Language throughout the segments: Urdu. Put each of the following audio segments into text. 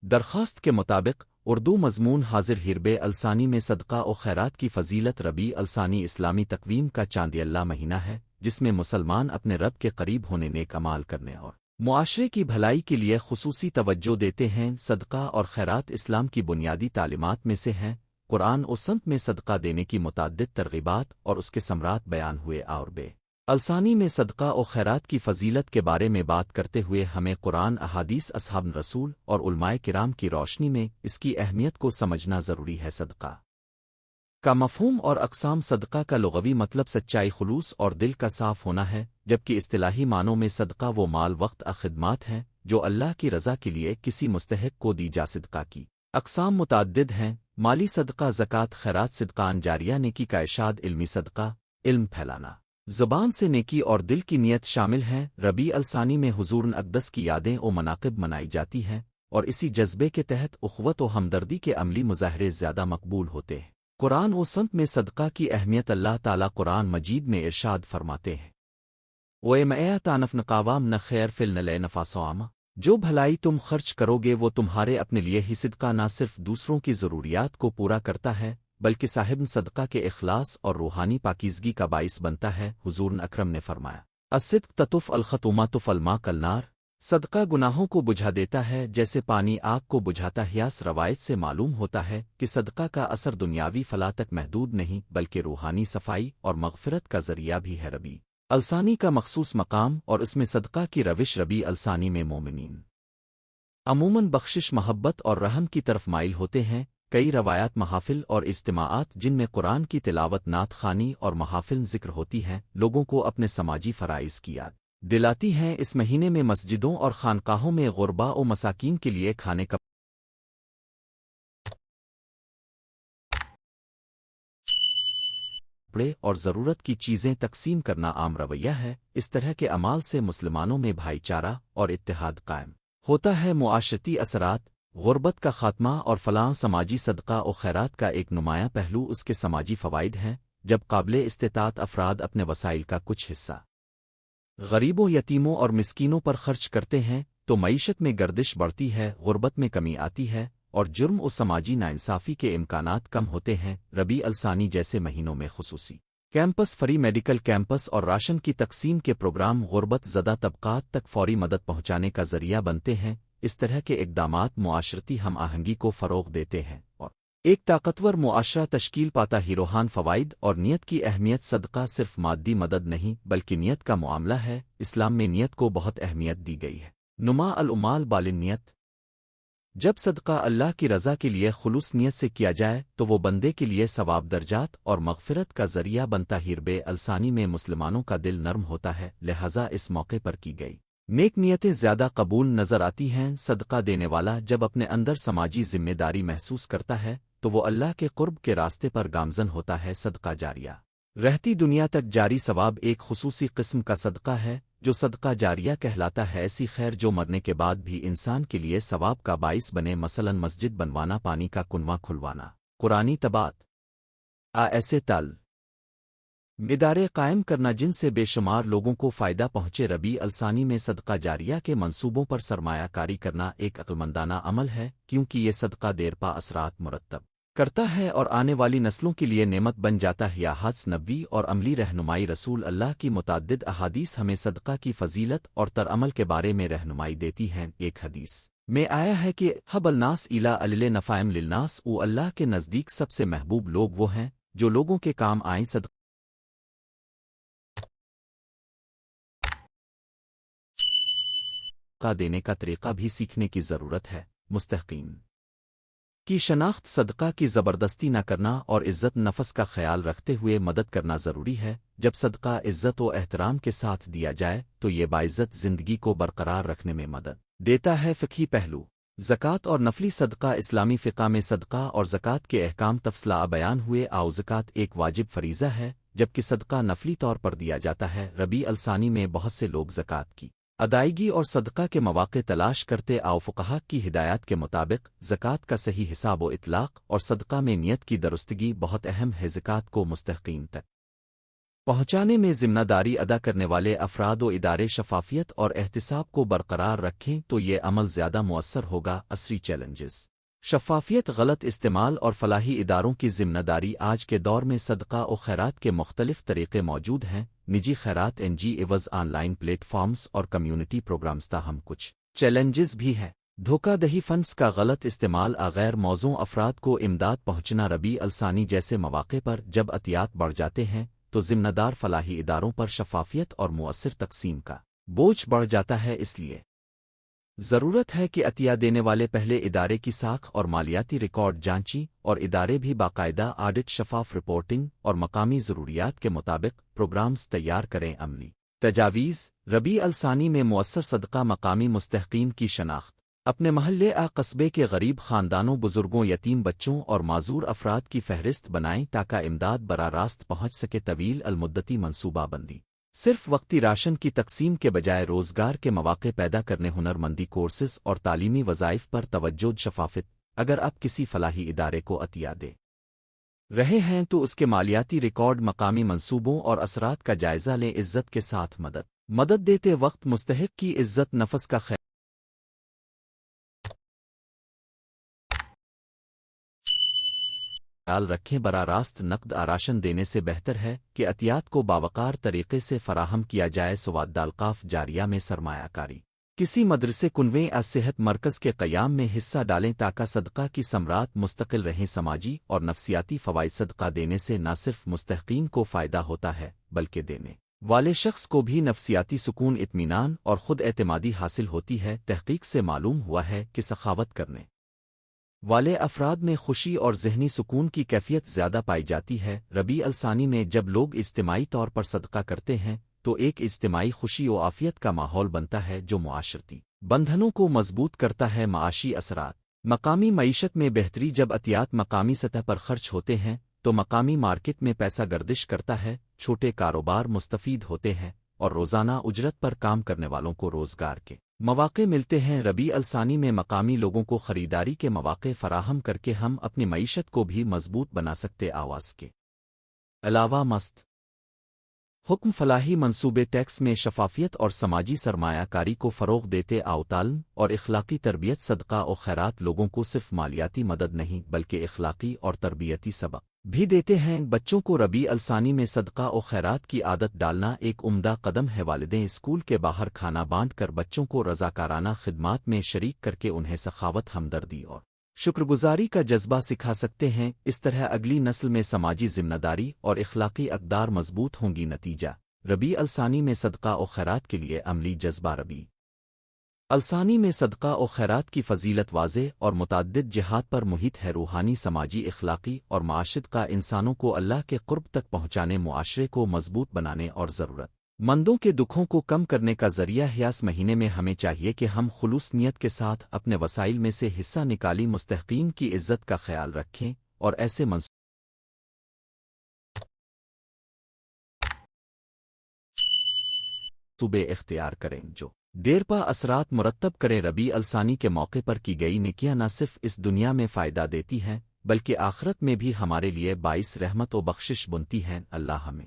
درخواست کے مطابق اردو مضمون حاضر ہرب الثانی میں صدقہ و خیرات کی فضیلت ربیع الثانی اسلامی تقویم کا چاند اللہ مہینہ ہے جس میں مسلمان اپنے رب کے قریب ہونے نیک اعمال کرنے اور معاشرے کی بھلائی کے لیے خصوصی توجہ دیتے ہیں۔ صدقہ اور خیرات اسلام کی بنیادی تعلیمات میں سے ہیں۔ قرآن و سنت میں صدقہ دینے کی متعدد ترغیبات اور اس کے ثمرات بیان ہوئے اور ربیع الثانی میں صدقہ و خیرات کی فضیلت کے بارے میں بات کرتے ہوئے ہمیں قرآن، احادیث اصحاب رسول اور علماء کرام کی روشنی میں اس کی اہمیت کو سمجھنا ضروری ہے۔ صدقہ کا مفہوم اور اقسام۔ صدقہ کا لغوی مطلب سچائی، خلوص اور دل کا صاف ہونا ہے، جبکہ اصطلاحی معنوں میں صدقہ وہ مال، وقت اور خدمات ہیں جو اللہ کی رضا کے لیے کسی مستحق کو دی جا۔ صدقہ کی اقسام متعدد ہیں: مالی صدقہ، زکوٰۃ، خیرات، صدقان جاریہ، نیکی کا ارشاد، علمی صدقہ، علم پھیلانا، زبان سے نیکی اور دل کی نیت شامل ہیں۔ ربیع الثانی میں حضور اقدس کی یادیں و مناقب منائی جاتی ہیں اور اسی جذبے کے تحت اخوت و ہمدردی کے عملی مظاہرے زیادہ مقبول ہوتے ہیں۔ قرآن و سنت میں صدقہ کی اہمیت اللہ تعالیٰ قرآن مجید میں ارشاد فرماتے ہیں: وَإِمَّا تَعْنَفْنَ قَوَامْ نَ خَيْرٌ فِي النَّفَاسَوَامَ، جو بھلائی تم خرچ کرو گے وہ تمہارے اپنے لیے ہی۔ صدقہ نہ صرف دوسروں کی ضروریات کو پورا کرتا ہے بلکہ صاحب صدقہ کے اخلاص اور روحانی پاکیزگی کا باعث بنتا ہے۔ حضور اکرم نے فرمایا: الصدق تطفئ الخطومات فالماء کالنار، صدقہ گناہوں کو بجھا دیتا ہے جیسے پانی آگ کو بجھاتا ہے۔ اس روایت سے معلوم ہوتا ہے کہ صدقہ کا اثر دنیاوی فلاح تک محدود نہیں بلکہ روحانی صفائی اور مغفرت کا ذریعہ بھی ہے۔ ربیع الثانی کا مخصوص مقام اور اس میں صدقہ کی روش۔ ربیع الثانی میں مومنین عموماً بخشش، محبت اور رحم کی طرف مائل ہوتے ہیں۔ کئی روایات، محافل اور اجتماعات جن میں قرآن کی تلاوت، نعت خوانی اور محافل ذکر ہوتی ہیں، لوگوں کو اپنے سماجی فرائض کی یاد دلاتی ہیں۔ اس مہینے میں مسجدوں اور خانقاہوں میں غرباء و مساکین کے لیے کھانے کپڑے اور ضرورت کی چیزیں تقسیم کرنا عام رویہ ہے۔ اس طرح کے اعمال سے مسلمانوں میں بھائی چارہ اور اتحاد قائم ہوتا ہے۔ معاشرتی اثرات: غربت کا خاتمہ اور فلاح۔ سماجی صدقہ و خیرات کا ایک نمایاں پہلو اس کے سماجی فوائد ہیں۔ جب قابل استطاعت افراد اپنے وسائل کا کچھ حصہ غریبوں، یتیموں اور مسکینوں پر خرچ کرتے ہیں تو معیشت میں گردش بڑھتی ہے، غربت میں کمی آتی ہے اور جرم و سماجی ناانصافی کے امکانات کم ہوتے ہیں۔ ربیع الثانی جیسے مہینوں میں خصوصی کیمپس، فری میڈیکل کیمپس اور راشن کی تقسیم کے پروگرام غربت زدہ طبقات تک فوری مدد پہنچانے کا ذریعہ بنتے ہیں۔ اس طرح کے اقدامات معاشرتی ہم آہنگی کو فروغ دیتے ہیں اور ایک طاقتور معاشرہ تشکیل پاتا ہے۔ روحان فوائد اور نیت کی اہمیت: صدقہ صرف مادی مدد نہیں بلکہ نیت کا معاملہ ہے۔ اسلام میں نیت کو بہت اہمیت دی گئی ہے۔ نما الامال بالنیت، جب صدقہ اللہ کی رضا کے لیے خلوص نیت سے کیا جائے تو وہ بندے کے لیے ثواب، درجات اور مغفرت کا ذریعہ بنتا ہے۔ ربیع الثانی میں مسلمانوں کا دل نرم ہوتا ہے، لہذا اس موقع پر کی گئی نیک نیتیں زیادہ قبول نظر آتی ہیں۔ صدقہ دینے والا جب اپنے اندر سماجی ذمہ داری محسوس کرتا ہے تو وہ اللہ کے قرب کے راستے پر گامزن ہوتا ہے۔ صدقہ جاریہ رہتی دنیا تک جاری ثواب ایک خصوصی قسم کا صدقہ ہے جو صدقہ جاریہ کہلاتا ہے۔ ایسی خیر جو مرنے کے بعد بھی انسان کے لیے ثواب کا باعث بنے، مثلا مسجد بنوانا، پانی کا کنواں کھلوانا، قرآنی طباعت، ایسے ادارے قائم کرنا جن سے بے شمار لوگوں کو فائدہ پہنچے۔ ربیع الثانی میں صدقہ جاریہ کے منصوبوں پر سرمایہ کاری کرنا ایک عقلمندانہ عمل ہے کیونکہ یہ صدقہ دیرپا اثرات مرتب کرتا ہے اور آنے والی نسلوں کے لیے نعمت بن جاتا ہے۔ حدیث نبوی اور عملی رہنمائی: رسول اللہ کی متعدد احادیث ہمیں صدقہ کی فضیلت اور ترعمل کے بارے میں رہنمائی دیتی ہیں۔ ایک حدیث میں آیا ہے کہ حب الناس الی الیل نفائم للناس، وہ اللہ کے نزدیک سب سے محبوب لوگ وہ ہیں جو لوگوں کے کام آئیں۔ صدقہ دینے کا طریقہ بھی سیکھنے کی ضرورت ہے۔ مستحقین کی شناخت: صدقہ کی زبردستی نہ کرنا اور عزت نفس کا خیال رکھتے ہوئے مدد کرنا ضروری ہے۔ جب صدقہ عزت و احترام کے ساتھ دیا جائے تو یہ باعزت زندگی کو برقرار رکھنے میں مدد دیتا ہے۔ فقہی پہلو: زکوٰۃ اور نفلی صدقہ: اسلامی فقہ میں صدقہ اور زکوٰۃ کے احکام تفصیلہ بیان ہوئے۔ زکوٰۃ ایک واجب فریضہ ہے جبکہ صدقہ نفلی طور پر دیا جاتا ہے۔ ربیع الثانی میں بہت سے لوگ زکوٰۃ کی ادائیگی اور صدقہ کے مواقع تلاش کرتے آؤ فقہا کی ہدایات کے مطابق زکوٰۃ کا صحیح حساب و اطلاق اور صدقہ میں نیت کی درستگی بہت اہم ہے۔ زکوٰۃ کو مستحقین تک پہنچانے میں ذمہ داری ادا کرنے والے افراد و ادارے شفافیت اور احتساب کو برقرار رکھیں تو یہ عمل زیادہ مؤثر ہوگا۔ عصری چیلنجز، شفافیت، غلط استعمال اور فلاحی اداروں کی ذمہ داری۔ آج کے دور میں صدقہ و خیرات کے مختلف طریقے موجود ہیں، نجی خیرات، N G Os, online platforms اور کمیونٹی پروگرامز۔ تاہم کچھ چیلنجز بھی ہیں۔ دھوکہ دہی، فنڈز کا غلط استعمال، غیر موزوں افراد کو امداد پہنچنا۔ ربیع الثانی جیسے مواقع پر جب عطیات بڑھ جاتے ہیں تو ذمہ دار فلاحی اداروں پر شفافیت اور مؤثر تقسیم کا بوجھ بڑھ جاتا ہے۔ اس لیے ضرورت ہے کہ عطیہ دینے والے پہلے ادارے کی ساکھ اور مالیاتی ریکارڈ جانچیں، اور ادارے بھی باقاعدہ آڈٹ، شفاف رپورٹنگ اور مقامی ضروریات کے مطابق پروگرامز تیار کریں۔ عملی تجاویز، ربیع الثانی میں مؤثر صدقہ، مقامی مستحقین کی شناخت، اپنے محلے قصبے کے غریب خاندانوں، بزرگوں، یتیم بچوں اور معذور افراد کی فہرست بنائیں تاکہ امداد براہ راست پہنچ سکے۔ طویل المدتی منصوبہ بندی، صرف وقتی راشن کی تقسیم کے بجائے روزگار کے مواقع پیدا کرنے، ہنر مندی کورسز اور تعلیمی وظائف پر توجہ۔ شفافیت، اگر آپ کسی فلاحی ادارے کو عطیہ دے رہے ہیں تو اس کے مالیاتی ریکارڈ، مقامی منصوبوں اور اثرات کا جائزہ لیں۔ عزت کے ساتھ مدد دیتے وقت مستحق کی عزت، نفس کا خیال رکھیں۔ براہ راست نقد راشن دینے سے بہتر ہے کہ عطیات کو باوقار طریقے سے فراہم کیا جائے۔ سواد اوقاف جاریہ میں سرمایہ کاری، کسی مدرسے، کنویں صحت مرکز کے قیام میں حصہ ڈالیں تاکہ صدقہ کی ثمرات مستقل رہیں۔ سماجی اور نفسیاتی فوائد، صدقہ دینے سے نہ صرف مستحقین کو فائدہ ہوتا ہے بلکہ دینے والے شخص کو بھی نفسیاتی سکون، اطمینان اور خود اعتمادی حاصل ہوتی ہے۔ تحقیق سے معلوم ہوا ہے کہ سخاوت کرنے والے افراد میں خوشی اور ذہنی سکون کی کیفیت زیادہ پائی جاتی ہے۔ ربیع الثانی میں جب لوگ اجتماعی طور پر صدقہ کرتے ہیں تو ایک اجتماعی خوشی و عافیت کا ماحول بنتا ہے جو معاشرتی بندھنوں کو مضبوط کرتا ہے۔ معاشی اثرات، مقامی معیشت میں بہتری، جب عطیات مقامی سطح پر خرچ ہوتے ہیں تو مقامی مارکیٹ میں پیسہ گردش کرتا ہے، چھوٹے کاروبار مستفید ہوتے ہیں اور روزانہ اجرت پر کام کرنے والوں کو روزگار کے مواقع ملتے ہیں۔ ربیع الثانی میں مقامی لوگوں کو خریداری کے مواقع فراہم کر کے ہم اپنی معیشت کو بھی مضبوط بنا سکتے۔ آواز کے علاوہ مست حکم، فلاحی منصوبے، ٹیکس میں شفافیت اور سماجی سرمایہ کاری کو فروغ دیتے آؤ۔ تعلیم اور اخلاقی تربیت، صدقہ و خیرات لوگوں کو صرف مالیاتی مدد نہیں بلکہ اخلاقی اور تربیتی سبق بھی دیتے ہیں۔ بچوں کو ربیع الثانی میں صدقہ و خیرات کی عادت ڈالنا ایک عمدہ قدم ہے۔ والدین اسکول کے باہر کھانا بانٹ کر بچوں کو رضاکارانہ خدمات میں شریک کر کے انہیں سخاوت، ہمدردی اور شکرگزاری کا جذبہ سکھا سکتے ہیں۔ اس طرح اگلی نسل میں سماجی ذمہ داری اور اخلاقی اقدار مضبوط ہوں گی۔ نتیجہ، ربیع الثانی میں صدقہ و خیرات کے لیے عملی جذبہ۔ ربیع الثانی میں صدقہ و خیرات کی فضیلت واضح اور متعدد جہات پر محیط ہے۔ روحانی، سماجی، اخلاقی اور معاشرت کا انسانوں کو اللہ کے قرب تک پہنچانے، معاشرے کو مضبوط بنانے اور ضرورت مندوں کے دکھوں کو کم کرنے کا ذریعہ ہے۔ اس مہینے میں ہمیں چاہیے کہ ہم خلوص نیت کے ساتھ اپنے وسائل میں سے حصہ نکالی، مستحقین کی عزت کا خیال رکھیں اور ایسے منصوبے اختیار کریں جو دیرپا اثرات مرتب کریں۔ ربیع الثانی کے موقع پر کی گئی نیکیاں نہ صرف اس دنیا میں فائدہ دیتی ہیں بلکہ آخرت میں بھی ہمارے لیے باعث رحمت و بخشش بنتی ہیں۔ اللہ ہمیں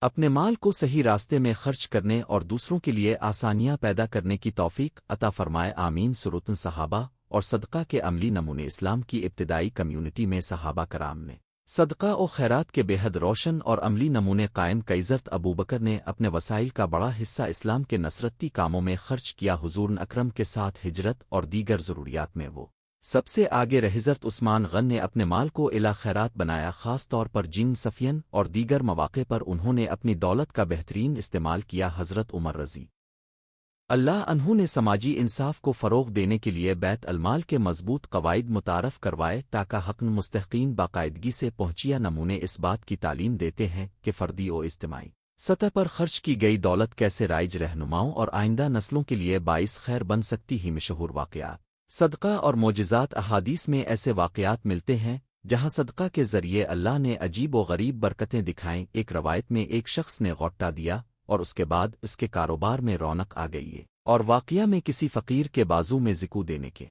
اپنے مال کو صحیح راستے میں خرچ کرنے اور دوسروں کے لیے آسانیاں پیدا کرنے کی توفیق عطا فرمائے، آمین۔ سورۃ صحابہ اور صدقہ کے عملی نمونے، اسلام کی ابتدائی کمیونٹی میں صحابہ کرام نے صدقہ و خیرات کے بے حد روشن اور عملی نمونے قائم کئے۔ حضرت ابوبکر نے اپنے وسائل کا بڑا حصہ اسلام کے نصرتی کاموں میں خرچ کیا۔ حضور اکرم کے ساتھ ہجرت اور دیگر ضروریات میں وہ سب سے آگے رہے۔ حضرت عثمان غن نے اپنے مال کو الا خیرات بنایا، خاص طور پر جن، صفین اور دیگر مواقع پر انہوں نے اپنی دولت کا بہترین استعمال کیا۔ حضرت عمر رضی اللہ عنہ نے سماجی انصاف کو فروغ دینے کے لیے بیت المال کے مضبوط قواعد متعارف کروائے تاکہ حق مستحقین باقاعدگی سے پہنچیا۔ نمونے اس بات کی تعلیم دیتے ہیں کہ فردی و اجتماعی سطح پر خرچ کی گئی دولت کیسے رائج رہنماؤں اور آئندہ نسلوں کے لیے باعث خیر بن سکتی ہی۔ مشہور واقعات، صدقہ اور معجزات۔ احادیث میں ایسے واقعات ملتے ہیں جہاں صدقہ کے ذریعے اللہ نے عجیب و غریب برکتیں دکھائیں۔ ایک روایت میں ایک شخص نے غوٹہ دیا اور اس کے بعد اس کے کاروبار میں رونق آ گئی ہے اور واقعہ میں کسی فقیر کے بازو میں ذکو دینے کے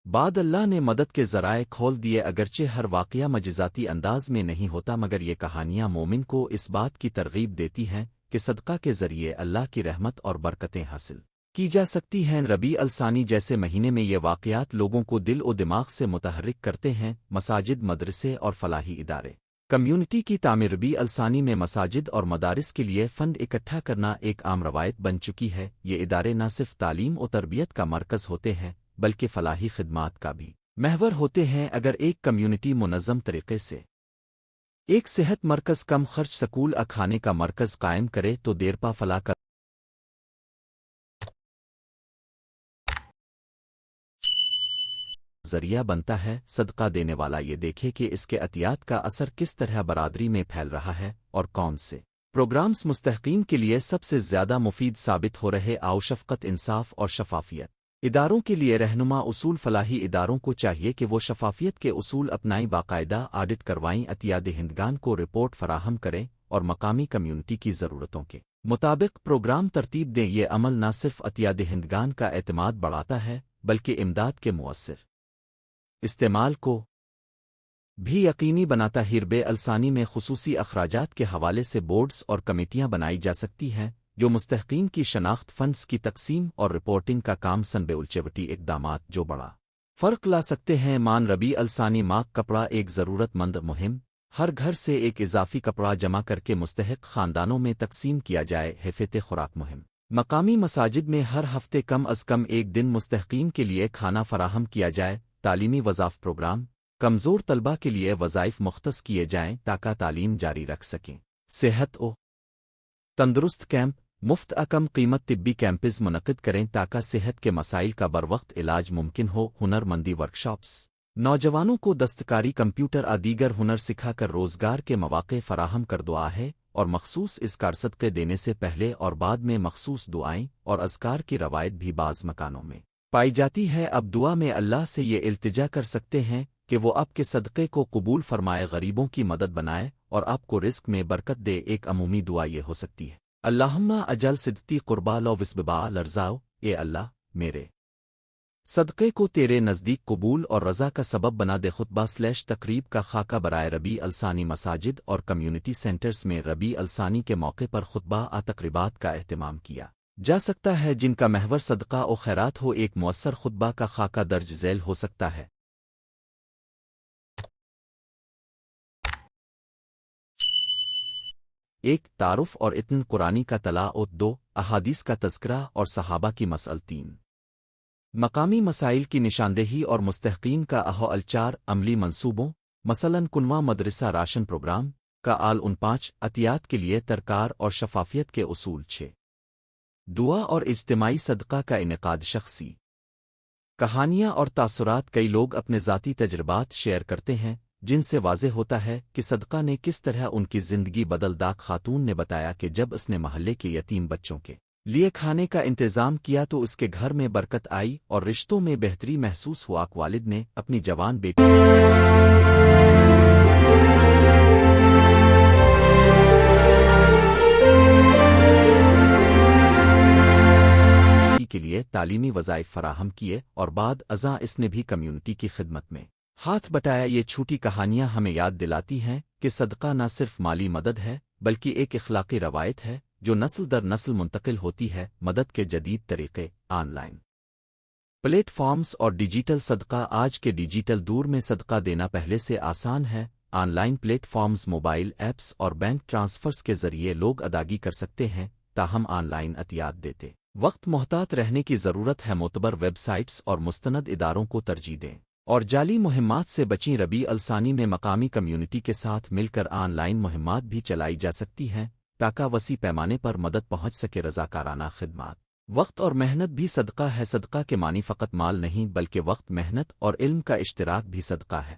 بعد اللہ نے مدد کے ذرائع کھول دیے، اگرچہ ہر واقعہ مجزاتی انداز میں نہیں ہوتا، مگر یہ کہانیاں مومن کو اس بات کی ترغیب دیتی ہیں کہ صدقہ کے ذریعے اللہ کی رحمت اور برکتیں حاصل کی جا سکتی ہیں۔ ربیع الثانی جیسے مہینے میں یہ واقعات لوگوں کو دل و دماغ سے متحرک کرتے ہیں۔ مساجد، مدرسے اور فلاحی ادارے کمیونٹی کی تعمیر۔ ربیع الثانی میں مساجد اور مدارس کے لیے فنڈ اکٹھا کرنا ایک عام روایت بن چکی ہے۔ یہ ادارے نہ صرف تعلیم و تربیت کا مرکز ہوتے ہیں بلکہ فلاحی خدمات کا بھی محور ہوتے ہیں۔ اگر ایک کمیونٹی منظم طریقے سے ایک صحت مرکز، کم خرچ سکول، کھانے کا مرکز قائم کرے تو دیرپا فلاح کا ذریعہ بنتا ہے۔ صدقہ دینے والا یہ دیکھے کہ اس کے عطیات کا اثر کس طرح برادری میں پھیل رہا ہے اور کون سے پروگرامز مستحقین کے لیے سب سے زیادہ مفید ثابت ہو رہے۔ آؤ شفقت، انصاف اور شفافیت اداروں کے لیے رہنما اصول۔ فلاحی اداروں کو چاہیے کہ وہ شفافیت کے اصول اپنائیں، باقاعدہ آڈٹ کروائیں، عطیہ دہندگان کو رپورٹ فراہم کریں اور مقامی کمیونٹی کی ضرورتوں کے مطابق پروگرام ترتیب دیں۔ یہ عمل نہ صرف عطیہ دہندگان کا اعتماد بڑھاتا ہے بلکہ امداد کے مؤثر استعمال کو بھی یقینی بناتا ہے۔ ربیع الثانی میں خصوصی اخراجات کے حوالے سے بورڈز اور کمیٹیاں بنائی جا سکتی ہیں جو مستحقین کی شناخت، فنڈز کی تقسیم اور رپورٹنگ کا کام سنبھالتے اقدامات جو بڑا فرق لا سکتے ہیں۔ ربیع الثانی ماہ کپڑا، ایک ضرورت مند مہم۔ ہر گھر سے ایک اضافی کپڑا جمع کر کے مستحق خاندانوں میں تقسیم کیا جائے۔ حفظ خوراک مہم۔ مقامی مساجد میں ہر ہفتے کم از کم ایک دن مستحقین کے لیے کھانا فراہم کیا جائے۔ تعلیمی وظائف پروگرام، کمزور طلبہ کے لیے وظائف مختص کیے جائیں تاکہ تعلیم جاری رکھ سکیں۔ صحت و تندرست کیمپ، مفت کم قیمت طبی کیمپز منعقد کریں تاکہ صحت کے مسائل کا بروقت علاج ممکن ہو۔ ہنر مندی ورکشاپس، نوجوانوں کو دستکاری، کمپیوٹر دیگر ہنر سکھا کر روزگار کے مواقع فراہم کر دعا ہے اور مخصوص اذکار صدقے دینے سے پہلے اور بعد میں مخصوص دعائیں اور اذکار کی روایت بھی بعض مکانوں میں پائی جاتی ہے۔ اب دعا میں اللہ سے یہ التجا کر سکتے ہیں کہ وہ آپ کے صدقے کو قبول فرمائے، غریبوں کی مدد بنائے اور آپ کو رزق میں برکت دے۔ ایک عمومی دعا یہ ہو سکتی ہے: اللہم اجل صدقی قربا لو وسببا لرزاؤ، اے اللہ میرے صدقے کو تیرے نزدیک قبول اور رضا کا سبب بنا دے۔ خطبہ/تقریب کا خاکہ برائے ربیع الثانی مساجد اور کمیونٹی سینٹرز میں ربیع الثانی کے موقع پر خطبہ تقریبات کا اہتمام کیا جا سکتا ہے جن کا محور صدقہ و خیرات ہو۔ ایک مؤثر خطبہ کا خاکہ درج ذیل ہو سکتا ہے: ایک تعارف اور اتن قرآنی کا طلاع، 2 احادیث کا تذکرہ اور صحابہ کی مسئل، 3 مقامی مسائل کی نشاندہی اور مستحقین کا احوال، 4 عملی منصوبوں مثلاً کنواں مدرسہ راشن پروگرام کا آل، 5 عطیات کے لیے ترکار اور شفافیت کے اصول، 6 دعا اور اجتماعی صدقہ کا انعقاد، شخصی کہانیاں اور تاثرات۔ کئی لوگ اپنے ذاتی تجربات شیئر کرتے ہیں جن سے واضح ہوتا ہے کہ صدقہ نے کس طرح ان کی زندگی بدل۔ داک خاتون نے بتایا کہ جب اس نے محلے کے یتیم بچوں کے لیے کھانے کا انتظام کیا تو اس کے گھر میں برکت آئی اور رشتوں میں بہتری محسوس ہوا۔ والد نے اپنی جوان بیٹی کے لیے تعلیمی وظائف فراہم کیے اور بعد ازاں اس نے بھی کمیونٹی کی خدمت میں ہاتھ بٹایا۔ یہ چھوٹی کہانیاں ہمیں یاد دلاتی ہیں کہ صدقہ نہ صرف مالی مدد ہے بلکہ ایک اخلاقی روایت ہے جو نسل در نسل منتقل ہوتی ہے۔ مدد کے جدید طریقے، آن لائن پلیٹ فارمز اور ڈیجیٹل صدقہ۔ آج کے ڈیجیٹل دور میں صدقہ دینا پہلے سے آسان ہے۔ Online platforms, mobile apps اور بینک ٹرانسفرز کے ذریعے لوگ ادائیگی کر سکتے ہیں۔ تاہم آن لائن عطیات دیتے وقت محتاط رہنے کی ضرورت ہے۔ معتبر ویب سائٹس اور مستند اداروں کو ترجیح دیں اور جعلی مہمات سے بچیں۔ ربیع الثانی میں مقامی کمیونٹی کے ساتھ مل کر آن لائن مہمات بھی چلائی جا سکتی ہیں تاکہ وسیع پیمانے پر مدد پہنچ سکے۔ رضاکارانہ خدمات، وقت اور محنت بھی صدقہ ہے۔ صدقہ کے معنی فقط مال نہیں بلکہ وقت، محنت اور علم کا اشتراک بھی صدقہ ہے۔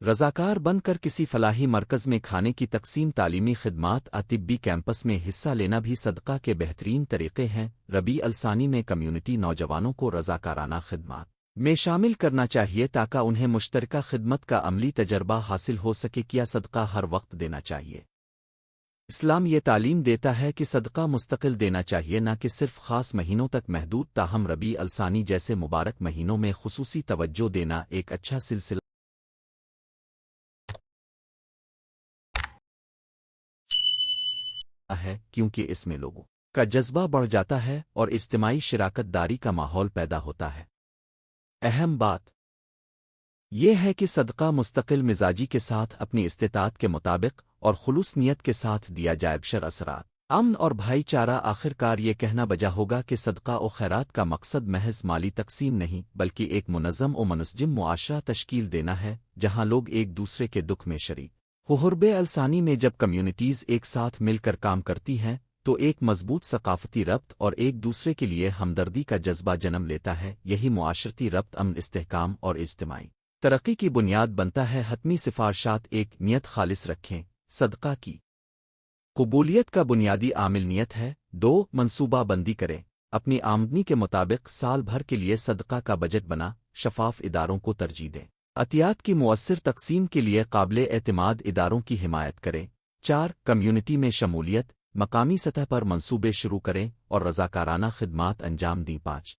رضاکار بن کر کسی فلاحی مرکز میں کھانے کی تقسیم، تعلیمی خدمات، طبی کیمپس میں حصہ لینا بھی صدقہ کے بہترین طریقے ہیں۔ ربیع الثانی میں کمیونٹی نوجوانوں کو رضاکارانہ خدمات میں شامل کرنا چاہیے تاکہ انہیں مشترکہ خدمت کا عملی تجربہ حاصل ہو سکے۔ کیا صدقہ ہر وقت دینا چاہیے؟ اسلام یہ تعلیم دیتا ہے کہ صدقہ مستقل دینا چاہیے، نہ کہ صرف خاص مہینوں تک محدود، تاہم ربیع الثانی جیسے مبارک مہینوں میں خصوصی توجہ دینا ایک اچھا سلسلہ ہے، کیونکہ اس میں لوگوں کا جذبہ بڑھ جاتا ہے اور اجتماعی شراکت داری کا ماحول پیدا ہوتا ہے۔ اہم بات یہ ہے کہ صدقہ مستقل مزاجی کے ساتھ اپنی استطاعت کے مطابق اور خلوص نیت کے ساتھ دیا جائے، بشر اثرات امن اور بھائی چارہ۔ آخر کار یہ کہنا بجا ہوگا کہ صدقہ و خیرات کا مقصد محض مالی تقسیم نہیں، بلکہ ایک منظم و منسجم معاشرہ تشکیل دینا ہے جہاں لوگ ایک دوسرے کے دکھ میں شریک ہو۔ ربیع الثانی میں جب کمیونٹیز ایک ساتھ مل کر کام کرتی ہیں تو ایک مضبوط ثقافتی ربط اور ایک دوسرے کے لیے ہمدردی کا جذبہ جنم لیتا ہے۔ یہی معاشرتی ربط امن، استحکام اور اجتماعی ترقی کی بنیاد بنتا ہے۔ حتمی سفارشات: ایک، نیت خالص رکھیں۔ صدقہ کی قبولیت کا بنیادی عامل نیت ہے۔ دو، منصوبہ بندی کریں۔ اپنی آمدنی کے مطابق سال بھر کے لیے صدقہ کا بجٹ بنا، شفاف اداروں کو ترجیح دیں۔ عطیات کی مؤثر تقسیم کے لیے قابل اعتماد اداروں کی حمایت کریں۔ چار، کمیونٹی میں شمولیت: مقامی سطح پر منصوبے شروع کریں اور رضاکارانہ خدمات انجام دیں۔ پانچ،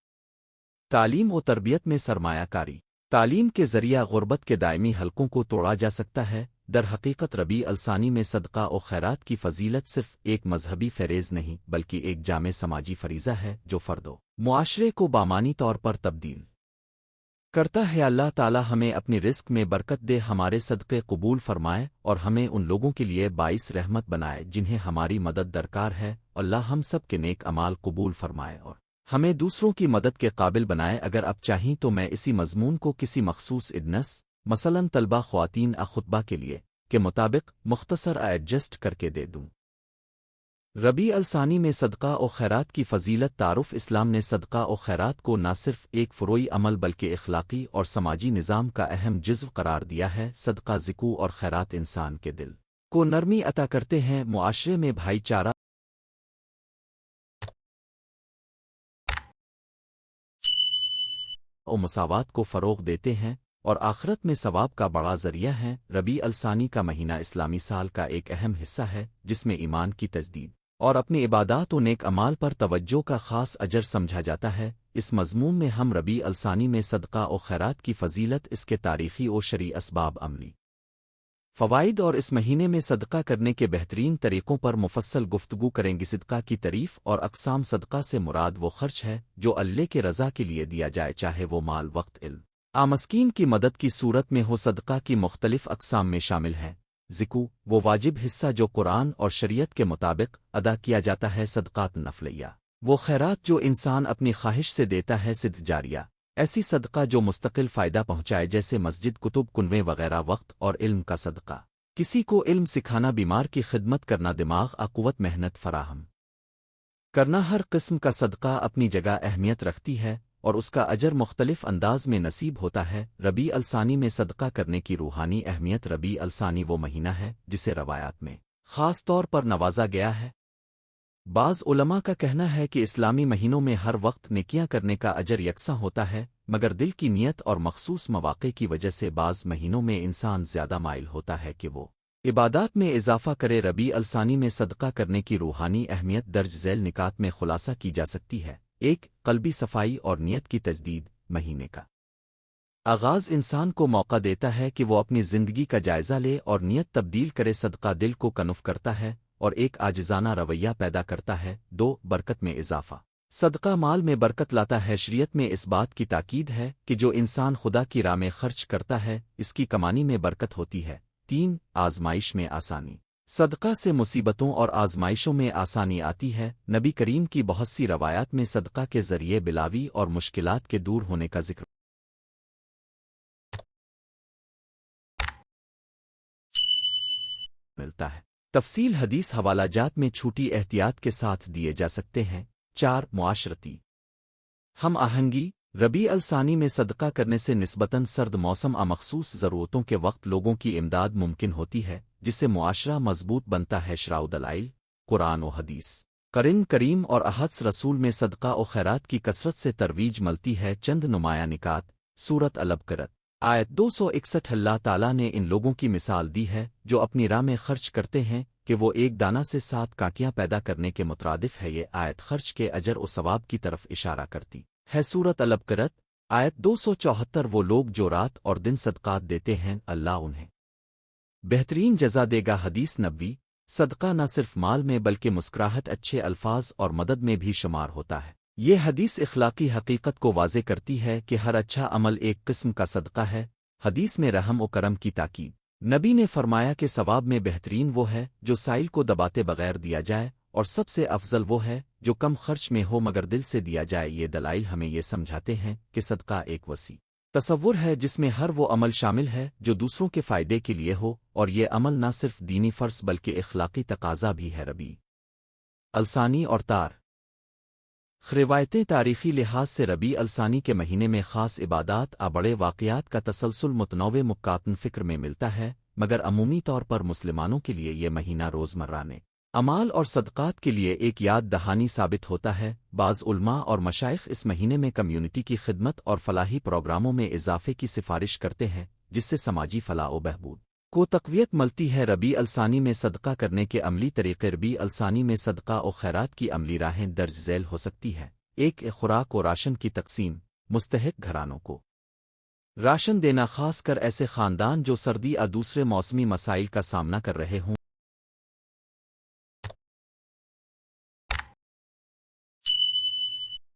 تعلیم و تربیت میں سرمایہ کاری: تعلیم کے ذریعہ غربت کے دائمی حلقوں کو توڑا جا سکتا ہے۔ در حقیقت ربیع الثانی میں صدقہ و خیرات کی فضیلت صرف ایک مذہبی فریض نہیں بلکہ ایک جامع سماجی فریضہ ہے جو فرد و معاشرے کو بامانی طور پر تبدیل کرتا ہے۔ اللہ تعالی ہمیں اپنی رزق میں برکت دے، ہمارے صدقے قبول فرمائے اور ہمیں ان لوگوں کے لیے باعث رحمت بنائے جنہیں ہماری مدد درکار ہے۔ اللہ ہم سب کے نیک اعمال قبول فرمائے اور ہمیں دوسروں کی مدد کے قابل بنائے۔ اگر اب چاہیں تو میں اسی مضمون کو کسی مخصوص ادنس، مثلاً طلبہ خواتین خطبہ کے لیے کے مطابق مختصر ایڈجسٹ کر کے دے دوں۔ ربیع الثانی میں صدقہ و خیرات کی فضیلت تعارف: اسلام نے صدقہ و خیرات کو نہ صرف ایک فروعی عمل بلکہ اخلاقی اور سماجی نظام کا اہم جزو قرار دیا ہے۔ صدقہ، زکوٰۃ اور خیرات انسان کے دل کو نرمی عطا کرتے ہیں، معاشرے میں بھائی چارہ و مساوات کو فروغ دیتے ہیں اور آخرت میں ثواب کا بڑا ذریعہ ہیں۔ ربیع الثانی کا مہینہ اسلامی سال کا ایک اہم حصہ ہے جس میں ایمان کی تجدید اور اپنی عبادات و نیک اعمال پر توجہ کا خاص اجر سمجھا جاتا ہے۔ اس مضمون میں ہم ربیع الثانی میں صدقہ و خیرات کی فضیلت، اس کے تاریخی و شرعی اسباب، عملی فوائد اور اس مہینے میں صدقہ کرنے کے بہترین طریقوں پر مفصل گفتگو کریں گے۔ صدقہ کی تعریف اور اقسام: صدقہ سے مراد وہ خرچ ہے جو اللہ کے رضا کے لیے دیا جائے، چاہے وہ مال، وقت، علم، مسکین کی مدد کی صورت میں ہو۔ صدقہ کی مختلف اقسام میں شامل ہیں: زکوٰۃ، وہ واجب حصہ جو قرآن اور شریعت کے مطابق ادا کیا جاتا ہے۔ صدقات نفلیہ، وہ خیرات جو انسان اپنی خواہش سے دیتا ہے۔ صدقہ جاریہ، ایسی صدقہ جو مستقل فائدہ پہنچائے جیسے مسجد، کتب، کنویں وغیرہ۔ وقت اور علم کا صدقہ، کسی کو علم سکھانا، بیمار کی خدمت کرنا، دماغ قوت محنت فراہم کرنا۔ ہر قسم کا صدقہ اپنی جگہ اہمیت رکھتی ہے اور اس کا اجر مختلف انداز میں نصیب ہوتا ہے۔ ربیع الثانی میں صدقہ کرنے کی روحانی اہمیت: ربیع الثانی وہ مہینہ ہے جسے روایات میں خاص طور پر نوازا گیا ہے۔ بعض علماء کا کہنا ہے کہ اسلامی مہینوں میں ہر وقت نیکیاں کرنے کا اجر یکساں ہوتا ہے، مگر دل کی نیت اور مخصوص مواقع کی وجہ سے بعض مہینوں میں انسان زیادہ مائل ہوتا ہے کہ وہ عبادات میں اضافہ کرے۔ ربیع الثانی میں صدقہ کرنے کی روحانی اہمیت درج ذیل نکات میں خلاصہ کی جا سکتی ہے: ایک، قلبی صفائی اور نیت کی تجدید: مہینے کا آغاز انسان کو موقع دیتا ہے کہ وہ اپنی زندگی کا جائزہ لے اور نیت تبدیل کرے۔ صدقہ دل کو کنف کرتا ہے اور ایک عاجزانہ رویہ پیدا کرتا ہے۔ دو، برکت میں اضافہ: صدقہ مال میں برکت لاتا ہے۔ شریعت میں اس بات کی تاکید ہے کہ جو انسان خدا کی راہ میں خرچ کرتا ہے اس کی کمانی میں برکت ہوتی ہے۔ تین، آزمائش میں آسانی: صدقہ سے مصیبتوں اور آزمائشوں میں آسانی آتی ہے۔ نبی کریم کی بہت سی روایات میں صدقہ کے ذریعے بلاوی اور مشکلات کے دور ہونے کا ذکر ملتا ہے۔ تفصیل حدیث حوالہ جات میں چھوٹی احتیاط کے ساتھ دیے جا سکتے ہیں۔ چار، معاشرتی ہم آہنگی: ربیع الثانی میں صدقہ کرنے سے نسبتاً سرد موسم مخصوص ضرورتوں کے وقت لوگوں کی امداد ممکن ہوتی ہے جس سے معاشرہ مضبوط بنتا ہے۔ شرع و دلائل: قرآن و حدیث، قرآن کریم اور احادیث رسول میں صدقہ و خیرات کی کثرت سے ترویج ملتی ہے۔ چند نمایاں نکات: سورۃ البقرہ آیت 261: اللہ تعالیٰ نے ان لوگوں کی مثال دی ہے جو اپنی راہ میں خرچ کرتے ہیں، کہ وہ ایک دانہ سے 7 کانٹیاں پیدا کرنے کے مترادف ہے۔ یہ آیت خرچ کے اجر و ثواب کی طرف اشارہ کرتی ہے۔ سورۃ الابقرۃ آیت 274۔ وہ لوگ جو رات اور دن صدقات دیتے ہیں اللہ انہیں بہترین جزا دے گا۔ حدیث نبوی صدقہ نہ صرف مال میں بلکہ مسکراہٹ، اچھے الفاظ اور مدد میں بھی شمار ہوتا ہے۔ یہ حدیث اخلاقی حقیقت کو واضح کرتی ہے کہ ہر اچھا عمل ایک قسم کا صدقہ ہے۔ حدیث میں رحم و کرم کی تاکید، نبی نے فرمایا کہ ثواب میں بہترین وہ ہے جو سائل کو دباتے بغیر دیا جائے، اور سب سے افضل وہ ہے جو کم خرچ میں ہو مگر دل سے دیا جائے۔ یہ دلائل ہمیں یہ سمجھاتے ہیں کہ صدقہ ایک وسیع تصور ہے جس میں ہر وہ عمل شامل ہے جو دوسروں کے فائدے کے لیے ہو، اور یہ عمل نہ صرف دینی فرض بلکہ اخلاقی تقاضا بھی ہے۔ ربیع الثانی اور روایتیں تاریخی لحاظ سے ربیع الثانی کے مہینے میں خاص عبادات بڑے واقعات کا تسلسل متنوع مکاتن فکر میں ملتا ہے، مگر عمومی طور پر مسلمانوں کے لیے یہ مہینہ روزمرہ نے اعمال اور صدقات کے لیے ایک یاد دہانی ثابت ہوتا ہے۔ بعض علماء اور مشائخ اس مہینے میں کمیونٹی کی خدمت اور فلاحی پروگراموں میں اضافے کی سفارش کرتے ہیں، جس سے سماجی فلاح و بہبود کو تقویت ملتی ہے۔ ربیع الثانی میں صدقہ کرنے کے عملی طریقے۔ ربیع الثانی میں صدقہ و خیرات کی عملی راہیں درج ذیل ہو سکتی ہے۔ ایک خوراک و راشن کی تقسیم، مستحق گھرانوں کو راشن دینا، خاص کر ایسے خاندان جو سردی یا دوسرے موسمی مسائل کا سامنا کر رہے ہوں۔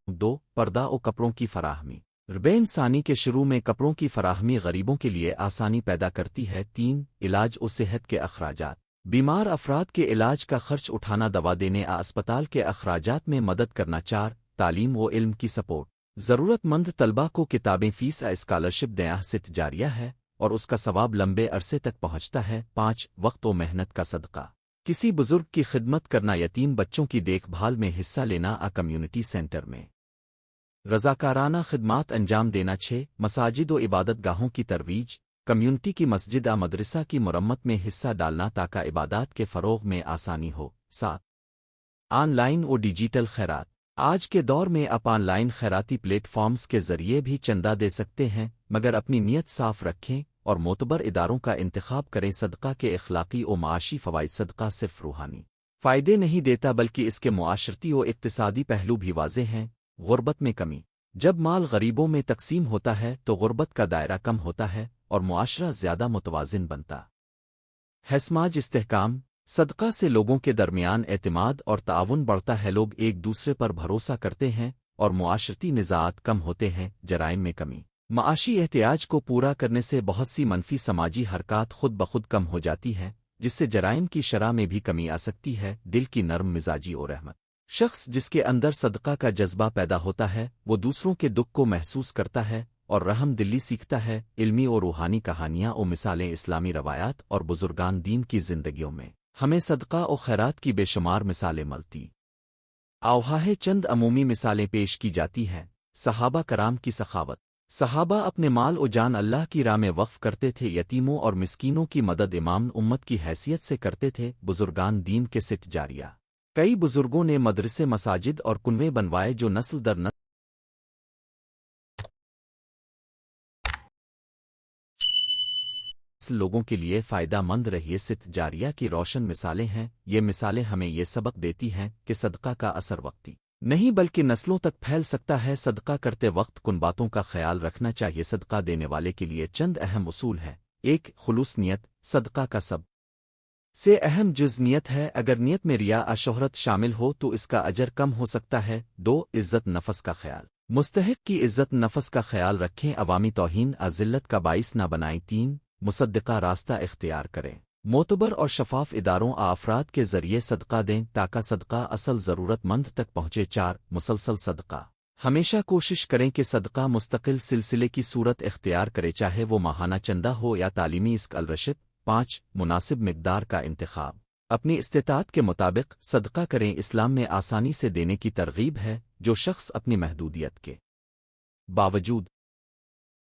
2 پردہ و کپڑوں کی فراہمی۔ ربیع ثانی کے شروع میں کپڑوں کی فراہمی غریبوں کے لیے آسانی پیدا کرتی ہے۔ 3 علاج و صحت کے اخراجات۔ بیمار افراد کے علاج کا خرچ اٹھانا، دوا دینے اسپتال کے اخراجات میں مدد کرنا۔ 4 تعلیم و علم کی سپورٹ۔ ضرورت مند طلبہ کو کتابیں، فیس اسکالرشپ دینا ست جاریہ ہے اور اس کا ثواب لمبے عرصے تک پہنچتا ہے۔ 5 وقت و محنت کا صدقہ۔ کسی بزرگ کی خدمت کرنا، یتیم بچوں کی دیکھ بھال میں حصہ لینا، کمیونٹی سینٹر میں رضاکارانہ خدمات انجام دینا۔ 6 مساجد و عبادت گاہوں کی ترویج۔ کمیونٹی کی مسجد مدرسہ کی مرمت میں حصہ ڈالنا تاکہ عبادات کے فروغ میں آسانی ہو۔ 7 آن لائن و ڈیجیٹل خیرات۔ آج کے دور میں آپ آن لائن خیراتی پلیٹ فارمز کے ذریعے بھی چندہ دے سکتے ہیں، مگر اپنی نیت صاف رکھیں اور معتبر اداروں کا انتخاب کریں۔ صدقہ کے اخلاقی و معاشی فوائد۔ صدقہ صرف روحانی فائدے نہیں دیتا بلکہ اس کے معاشرتی و اقتصادی پہلو بھی واضح ہیں۔ غربت میں کمی۔ جب مال غریبوں میں تقسیم ہوتا ہے تو غربت کا دائرہ کم ہوتا ہے اور معاشرہ زیادہ متوازن بنتا ہے۔ سماج استحکام۔ صدقہ سے لوگوں کے درمیان اعتماد اور تعاون بڑھتا ہے، لوگ ایک دوسرے پر بھروسہ کرتے ہیں اور معاشرتی نزاعات کم ہوتے ہیں۔ جرائم میں کمی۔ معاشی احتیاج کو پورا کرنے سے بہت سی منفی سماجی حرکات خود بخود کم ہو جاتی ہیں، جس سے جرائم کی شرح میں بھی کمی آ سکتی ہے۔ دل کی نرم مزاجی اور رحمت۔ شخص جس کے اندر صدقہ کا جذبہ پیدا ہوتا ہے وہ دوسروں کے دکھ کو محسوس کرتا ہے اور رحم دلی سیکھتا ہے۔ علمی اور روحانی کہانیاں اور مثالیں۔ اسلامی روایات اور بزرگان دین کی زندگیوں میں ہمیں صدقہ و خیرات کی بے شمار مثالیں ملتی ہے۔ چند عمومی مثالیں پیش کی جاتی ہیں۔ صحابہ کرام کی سخاوت۔ صحابہ اپنے مال و جان اللہ کی راہ میں وقف کرتے تھے، یتیموں اور مسکینوں کی مدد امام امت کی حیثیت سے کرتے تھے۔ بزرگان دین کے ست جاریہ۔ کئی بزرگوں نے مدرسے، مساجد اور کنویں بنوائے جو نسل در نسل لوگوں کے لیے فائدہ مند رہی۔ ست جاریہ کی روشن مثالیں ہیں۔ یہ مثالیں ہمیں یہ سبق دیتی ہیں کہ صدقہ کا اثر وقتی نہیں بلکہ نسلوں تک پھیل سکتا ہے۔ صدقہ کرتے وقت کن باتوں کا خیال رکھنا چاہیے۔ صدقہ دینے والے کے لیے چند اہم اصول ہیں۔ 1 خلوص نیت۔ صدقہ کا سب سے اہم جز نیت ہے۔ اگر نیت میں ریا شہرت شامل ہو تو اس کا اجر کم ہو سکتا ہے۔ 2 عزت نفس کا خیال۔ مستحق کی عزت نفس کا خیال رکھیں، عوامی توہین ذلت کا باعث نہ بنائیں۔ 3 مصدقہ راستہ اختیار کریں۔ معتبر اور شفاف اداروں افراد کے ذریعے صدقہ دیں تاکہ صدقہ اصل ضرورت مند تک پہنچے۔ 4 مسلسل صدقہ۔ ہمیشہ کوشش کریں کہ صدقہ مستقل سلسلے کی صورت اختیار کرے، چاہے وہ ماہانہ چندہ ہو یا تعلیمی اسکالرشپ۔ 5 مناسب مقدار کا انتخاب۔ اپنی استطاعت کے مطابق صدقہ کریں۔ اسلام میں آسانی سے دینے کی ترغیب ہے۔ جو شخص اپنی محدودیت کے باوجود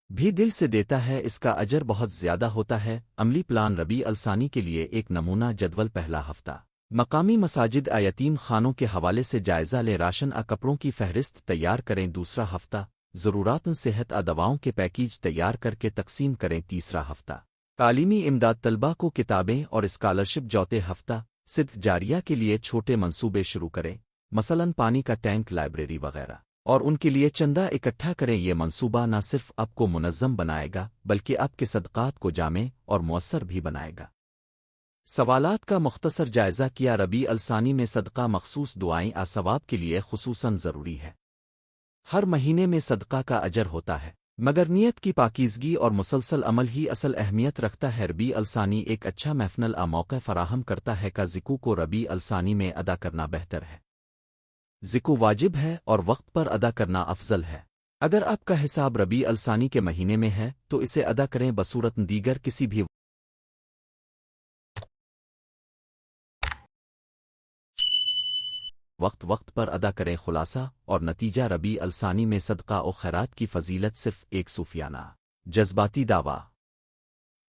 بھی دل سے دیتا ہے اس کا اجر بہت زیادہ ہوتا ہے۔ عملی پلان۔ ربیع الثانی کے لیے ایک نمونہ جدول۔ پہلا ہفتہ مقامی مساجد یتیم خانوں کے حوالے سے جائزہ لیں، راشن کپڑوں کی فہرست تیار کریں۔ دوسرا ہفتہ ضروریات صحت دواؤں کے پیکیج تیار کر کے تقسیم کریں۔ تیسرا ہفتہ تعلیمی امداد، طلبہ کو کتابیں اور اسکالرشپ۔ چوتھے ہفتہ صدق جاریہ کے لیے چھوٹے منصوبے شروع کریں، مثلاً پانی کا ٹینک، لائبریری وغیرہ، اور ان کے لیے چندہ اکٹھا کریں۔ یہ منصوبہ نہ صرف آپ کو منظم بنائے گا بلکہ آپ کے صدقات کو جامع اور مؤثر بھی بنائے گا۔ سوالات کا مختصر جائزہ کیا ربیع الثانی میں صدقہ مخصوص دعائیں ثواب کے لیے خصوصاً ضروری ہے۔ ہر مہینے میں صدقہ کا اجر ہوتا ہے، مگر نیت کی پاکیزگی اور مسلسل عمل ہی اصل اہمیت رکھتا ہے۔ ربیع الثانی ایک اچھا محفل موقع فراہم کرتا ہے کا ذکو کو ربیع الثانی میں ادا کرنا بہتر ہے۔ ذکو واجب ہے اور وقت پر ادا کرنا افضل ہے۔ اگر آپ کا حساب ربیع الثانی کے مہینے میں ہے تو اسے ادا کریں بصورت دیگر کسی بھی وقت پر ادا کریں۔ خلاصہ اور نتیجہ ربیع الثانی میں صدقہ و خیرات کی فضیلت صرف ایک صوفیانہ جذباتی دعویٰ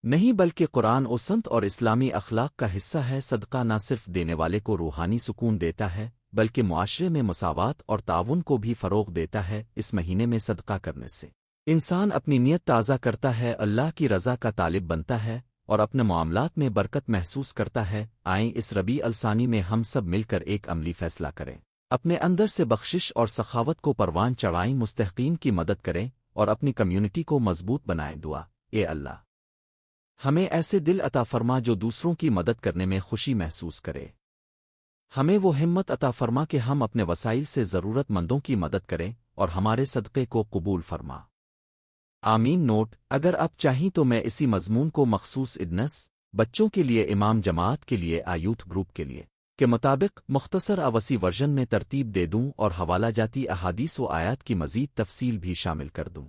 نہیں بلکہ قرآن و سنت اور اسلامی اخلاق کا حصہ ہے۔ صدقہ نہ صرف دینے والے کو روحانی سکون دیتا ہے بلکہ معاشرے میں مساوات اور تعاون کو بھی فروغ دیتا ہے۔ اس مہینے میں صدقہ کرنے سے انسان اپنی نیت تازہ کرتا ہے، اللہ کی رضا کا طالب بنتا ہے اور اپنے معاملات میں برکت محسوس کرتا ہے۔ آئیں اس ربیع الثانی میں ہم سب مل کر ایک عملی فیصلہ کریں، اپنے اندر سے بخشش اور سخاوت کو پروان چڑھائیں، مستحقین کی مدد کریں اور اپنی کمیونٹی کو مضبوط بنائیں۔ دعا: اے اللہ، ہمیں ایسے دل عطا فرما جو دوسروں کی مدد کرنے میں خوشی محسوس کرے۔ ہمیں وہ ہمت عطا فرما کہ ہم اپنے وسائل سے ضرورت مندوں کی مدد کریں اور ہمارے صدقے کو قبول فرما۔ آمین۔ نوٹ: اگر آپ چاہیں تو میں اسی مضمون کو مخصوص ادنس بچوں کے لیے، امام جماعت کے لیے، یوتھ گروپ کے لیے کے مطابق مختصر وسیع ورژن میں ترتیب دے دوں اور حوالہ جاتی احادیث و آیات کی مزید تفصیل بھی شامل کر دوں۔